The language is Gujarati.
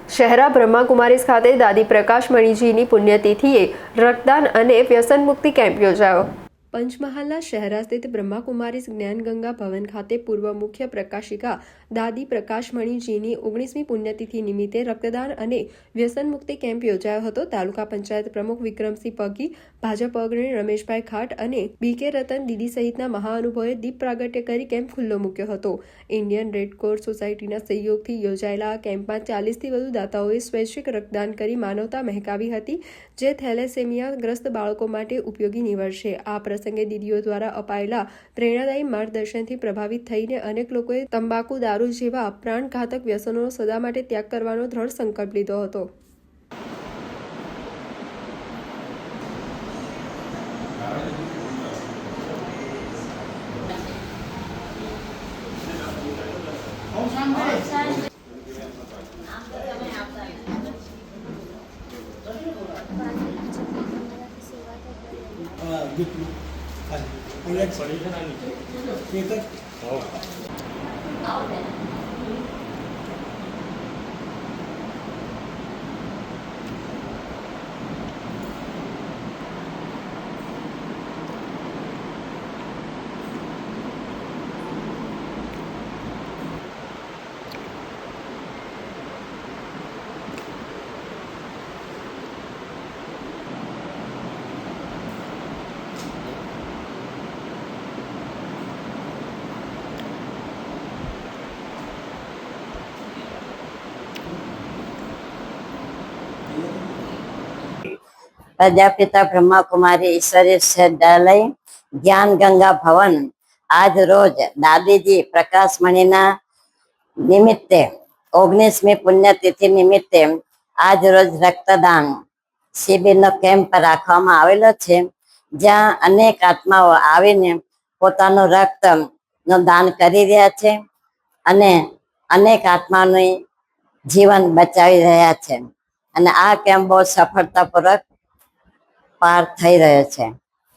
શહેરા બ્રહ્માકુમારીઝ ખાતે દાદી પ્રકાશ મણીજીની પુણ્યતિથિએ રક્તદાન અને વ્યસન મુક્તિ કેમ્પ યોજાયો। પંચમહાલના શહેરા સ્થિત બ્રહ્માકુમારીઝ જ્ઞાનગંગા ભવન ખાતે પૂર્વ મુખ્ય પ્રકાશિકા દાદી પ્રકાશમણીજીની 19મી પુણ્યતિથિ નિમિત્તે રક્તદાન અને વ્યસન મુક્તિ કેમ્પ યોજાયો હતો। તાલુકા પંચાયત પ્રમુખ વિક્રમસિંહ પગી, ભાજપ અગ્રણી રમેશભાઈ ખાટ અને બીકે રતન દીદી સહિતના મહાનુભાવોએ દીપ પ્રાગટ્ય કરી કેમ્પ ખુલ્લો મૂક્યો હતો। ઇન્ડિયન રેડક્રોસ સોસાયટીના સહયોગથી યોજાયેલા આ કેમ્પમાં 40થી વધુ દાતાઓએ સ્વૈચ્છિક રક્તદાન કરી માનવતા મહેકાવી હતી, જે થેલેસેમિયા ગ્રસ્ત બાળકો માટે ઉપયોગી નીવડશે। આ પ્રસંગે દીદીઓ દ્વારા અપાયેલા પ્રેરણાદાયી માર્ગદર્શનથી પ્રભાવિત થઈને અનેક લોકોએ તંબાકુ, દારૂ જેવા પ્રાણઘાતક વ્યસનોનો સદા માટે ત્યાગ કરવાનો દ્રઢ સંકલ્પ લીધો હતો। प्रजापिता ब्रह्मा कुमारी ईश्वरीय विश्वविद्यालय ज्ञान गंगा भवन आज रोज दादी जी प्रकाश मणिना निमित्ते 19મી पुण्यतिथि निमित्ते आज रोज रक्तदान शिबिरનો કેમ્પ રાખવામાં આવેલો છે, જ્યાં અનેક આત્માઓ આવીને પોતાનું રક્તનું દાન કરી રહ્યા છે અને અનેક આત્માનું જીવન બચાવી રહ્યા છે અને આ કેમ્પ બહુ સફળતાપૂર્વક પાર થઈ રહ્યો છે।